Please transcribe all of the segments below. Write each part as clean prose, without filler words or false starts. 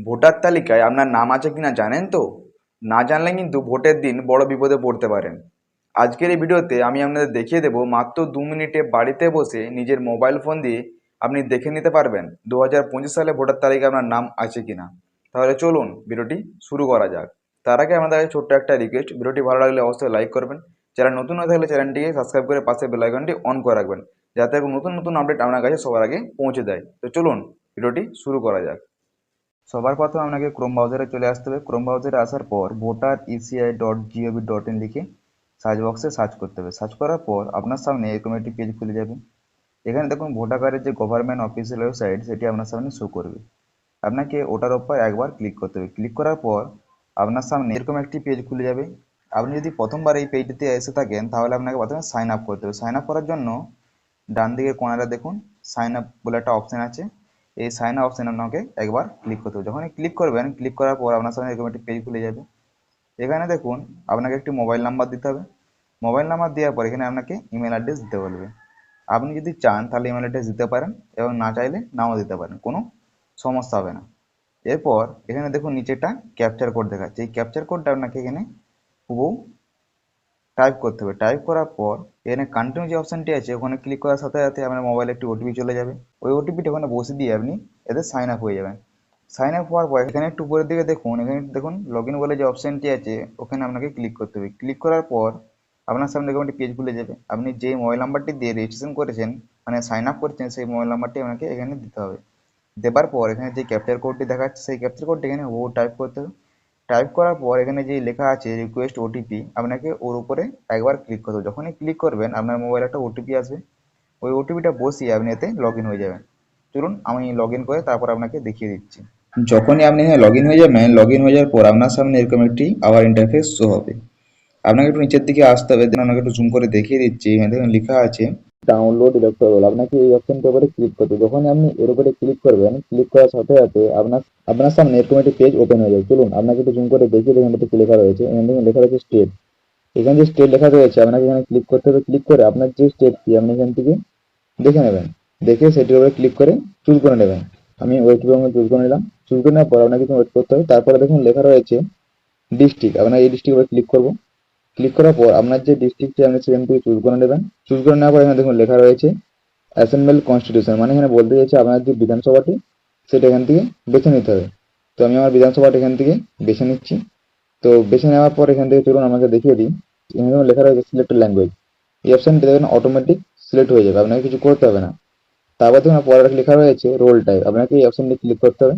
Voter তালিকায় আপনার নাম আছে কিনা জানেন তো? না জানলে কিন্তু ভোটের দিন বড় বিপদে পড়তে পারেন। আজকের এই ভিডিওতে আমি আপনাদের দেখিয়ে দেবো মাত্র 2 মিনিটে বাড়িতে বসে নিজের মোবাইল ফোন দিয়ে আপনি দেখে নিতে পারবেন 2025 সালে ভোটার তালিকায় আপনার নাম আছে কিনা। তাহলে চলুন ভিডিওটি শুরু করা যাক। তার আগে আমাদের কাছে ছোট্ট একটা রিকোয়েস্ট, ভিডিওটি ভালো লাগলে অবশ্যই লাইক করবেন। যারা নতুন হয়ে থাকলে চ্যানেলটিকে সাবস্ক্রাইব করে পাশে বেল আইকনটি অন করে রাখবেন, যাতে নতুন নতুন আপডেট আপনার কাছে সবার আগে পৌঁছে দেয়। তো চলুন ভিডিওটি শুরু করা যাক। সবার প্রথমে আপনাকে ক্রোম ব্রাউজারে চলে আসতে হবে। ক্রোম ব্রাউজারে আসার পর voter.eci.gov.in লিখে সার্চ বক্সে সার্চ করতে হবে। সার্চ করার পর আপনার সামনে এরকম একটি পেজ খুলে যাবে। এখানে দেখুন ভোটার কার্ডের যে গভর্নমেন্ট অফিসিয়াল ওয়েবসাইট সেটি আপনার সামনে শো করবে। আপনাকে ওটার ওপর একবার ক্লিক করতে হবে। ক্লিক করার পর আপনার সামনে এরকম একটি পেজ খুলে যাবে। আপনি যদি প্রথমবার এই পেজটিতে এসে থাকেন তাহলে আপনাকে প্রথমে সাইন আপ করতে হবে। সাইন আপ করার জন্য ডান দিকের কোণারে দেখুন সাইন আপ বলে একটা অপশান আছে। এই সাইন আপ অপশানে আপনাকে একবার ক্লিক করতে হবে। যখনই ক্লিক করবেন, ক্লিক করার পর আপনার সামনে এরকম একটি পেজ খুলে যাবে। এখানে দেখুন আপনাকে একটি মোবাইল নাম্বার দিতে হবে। মোবাইল নাম্বার দেওয়ার পর এখানে আপনাকে ইমেল অ্যাড্রেস দিতে বলবে। আপনি যদি চান তাহলে ইমেল অ্যাড্রেস দিতে পারেন এবং না চাইলে নাও দিতে পারেন, কোনো সমস্যা হবে না। এরপর এখানে দেখুন নিচে একটা ক্যাপচার কোড দেখাচ্ছে। এই ক্যাপচার কোডটা আপনাকে এখানে হুবহু টাইপ করতে হবে। টাইপ করার পর এখানে কন্টিনিউ যে অপশানটি আছে ওখানে ক্লিক করার সাথে সাথে আপনার মোবাইলে একটি ওটিপি চলে যাবে। ওই ওটিপিটা ওখানে বসে দিয়ে আপনি এতে সাইন আপ হয়ে যাবেন। সাইন আপ হওয়ার পর এখানে একটু উপরের দিকে দেখুন, এখানে দেখুন লগ ইন বলে যে অপশানটি আছে ওখানে আপনাকে ক্লিক করতে হবে। ক্লিক করার পর আপনার সামনে এরকম একটি পেজ খুলে যাবে। আপনি যে মোবাইল নাম্বারটি দিয়ে রেজিস্ট্রেশন করেছেন, মানে সাইন আপ করেছেন, সেই মোবাইল নাম্বারটি আপনাকে এখানে দিতে হবে। দেবার পর এখানে যে ক্যাপচার কোডটি দেখাচ্ছে সেই ক্যাপচার কোডটি এখানে ও টাইপ করতে হবে। টাইপ করার পর এখানে যে লেখা আছে রিকোয়েস্ট ওটিপি, আপনাকে ওর উপরে একবার ক্লিক করতে হবে। যখনই ক্লিক করবেন আপনার মোবাইলে একটা ওটিপি আসবে। ওই ওটিপিটা বসিয়ে আপনি এতে লগ ইন হয়ে যাবেন। চলুন আমি লগ ইন করে তারপর আপনাকে দেখিয়ে দিচ্ছি। যখনই আপনি এখানে লগ ইন হয়ে যাবেন, লগ ইন হয়ে যাওয়ার পর আপনার সামনে এরকম একটি আবার ইন্টারফেস শো হবে। আপনাকে একটু নিচের দিকে আসতে হবে, দেন আপনাকে একটু জুম করে দেখিয়ে দিচ্ছি। এখানে দেখুন লেখা আছে ডাউনলোড ইলেকট্রাল। আপনাকে এই অপশনটার উপরে ক্লিক করতে হবে। যখনই আপনি এর উপরে ক্লিক করবেন, ক্লিক করার সাথে সাথে আপনার সামনে এরকম একটি পেজ ওপেন হয়ে যাবে। চলুন আপনাকে একটু জুম করে দেখিয়ে দেখুন এখানে লেখা রয়েছে। এখানে দেখুন লেখা রয়েছে স্টেট। এখানে যে স্টেট লেখা রয়েছে আপনাকে এখানে ক্লিক করতে হবে। ক্লিক করে আপনার যে স্টেট কি আপনি এখান থেকে দেখে নেবেন। দেখে সেটির উপরে ক্লিক করে চুজ করে নেবেন। আমি ওয়েট বেঙ্গল চুজ করে নিলাম। চুজ করে নেওয়ার পর আপনাকে ওয়েট করতে হবে। তারপরে দেখুন লেখা রয়েছে ডিস্ট্রিক্ট। আপনার এই ডিস্ট্রিক্ট উপরে ক্লিক করবো। ক্লিক করার পর আপনার যে ডিস্ট্রিক্টটি আপনি সেখান থেকে চুজ করে নেবেন। চুজ করে নেওয়ার পর এখানে দেখুন লেখা রয়েছে অ্যাসেম্বল কনস্টিটিউশন, মানে এখানে বলতে চাইছে আপনার যে বিধানসভাটি সেটা এখান থেকে বেছে নিতে হবে। তো আমি আমার বিধানসভাটা এখান থেকে বেছে নিচ্ছি। তো বেছে নেওয়ার পর এখান থেকে চলুন আমাকে দেখিয়ে দিই। এখানে দেখুন লেখা রয়েছে সিলেক্ট ল্যাঙ্গুয়েজ। এই অপশানটি দেখবেন অটোমেটিক সিলেক্ট হয়ে যাবে, আপনাকে কিছু করতে হবে না। তারপর দেখুন পরে লেখা রয়েছে রোল টাইপ। আপনাকে এই অপশানটি ক্লিক করতে হবে।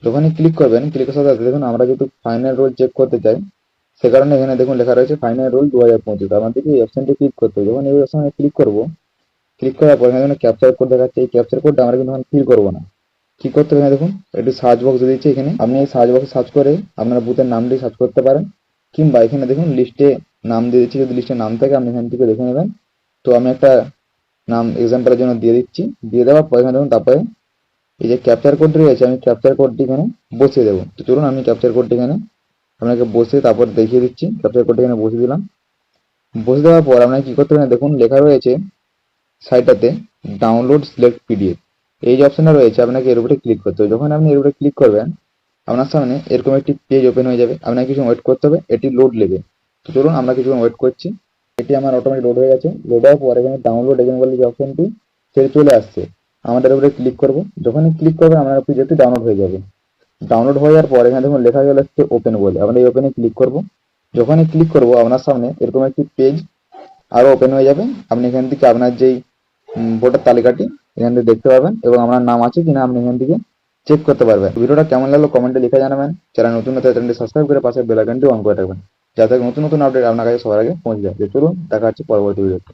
যখনই ক্লিক করবেন, ক্লিক করার সাথে সাথে দেখুন আমরা যেহেতু ফাইনাল রোল চেক করতে চাই, সে কারণে এখানে দেখুন লেখা রয়েছে ফাইনাল রোল 2025। আমাদেরকে এই অপশানটি ক্লিক করতে হবে। যখন এই অপশানে ক্লিক করবো, ক্লিক করার পর এখানে ক্যাপচার কোড দেখাচ্ছে। এই ক্যাপচার কোডটা আমরা কিন্তু ফিল করবো না। কি করতে হবে দেখুন একটু সার্চ বক্স দিয়ে দিচ্ছে। এখানে আপনি এই সার্চ বক্সে সার্চ করে আপনার বুথের নাম দিয়ে সার্চ করতে পারেন, কিংবা এখানে দেখুন লিস্টে নাম দিয়ে দিচ্ছি। যদি লিস্টে নাম থাকে আপনি এখান থেকে দেখে নেবেন। তো আমি একটা নাম এক্সাম্পলের জন্য দিয়ে দিচ্ছি। দিয়ে দেওয়ার পর এখানে দেখুন তারপরে এই যে ক্যাপচার কোডটি রয়েছে, আমি ক্যাপচার কোডটি এখানে বসিয়ে দেবো। তো চলুন আমি ক্যাপচার কোডটি এখানে আপনাকে বসিয়ে তারপর দেখিয়ে দিচ্ছি। ক্যাপচার কোডটি এখানে বসিয়ে দিলাম। বসে দেওয়ার পর আপনাকে কি করতে হবে দেখুন লেখা রয়েছে সাইটটাতে ডাউনলোড সিলেক্ট পিডিএফ। এই যে অপশনটা রয়েছে আপনাকে এর উপরে ক্লিক করতে হবে। যখন আপনি এর উপরে ক্লিক করবেন আপনার সামনে এরকম একটি পেজ ওপেন হয়ে যাবে। আপনাকে কিছু ওয়েট করতে হবে, এটি লোড নেবে। তো চলুন আমরা কিছুক্ষণ ওয়েট করছি। এটি আমার অটোমেটিক লোড হয়ে গেছে। লোড হওয়ার পর এখানে ডাউনলোড এগেন বলে যে অপশনটি সেটি চলে আসছে। আমাদের উপরে ক্লিক করব। যখনই ক্লিক করবেন আমার পিডিএফটি ডাউনলোড হয়ে যাবে। ডাউনলোড হয়ে যাওয়ার পর এখানে দেখুন লেখা চলে আসছে ওপেন বলে। আমরা এই ওপেনে ক্লিক করব। যখনই ক্লিক করব আপনার সামনে এরকম একটি পেজ আরো ওপেন হয়ে যাবে। আপনি এখান থেকে আপনার যেই ভোটার তালিকাটি এখান থেকে দেখতে পাবেন এবং আপনার নাম আছে কিনা আপনি এখান থেকে চেক করতে পারবেন। ভিডিওটা কেমন লাগলো কমেন্টে লিখে জানাবেন। যারা নতুন হতে চ্যানেলটি সাবস্ক্রাইব করে পাশে বেল আইকনটি অন করে রাখবেন, যাতে নতুন নতুন আপডেট আপনার কাছে সবার আগে পৌঁছে যায়। চলুন দেখা হচ্ছে পরবর্তী ভিডিওতে।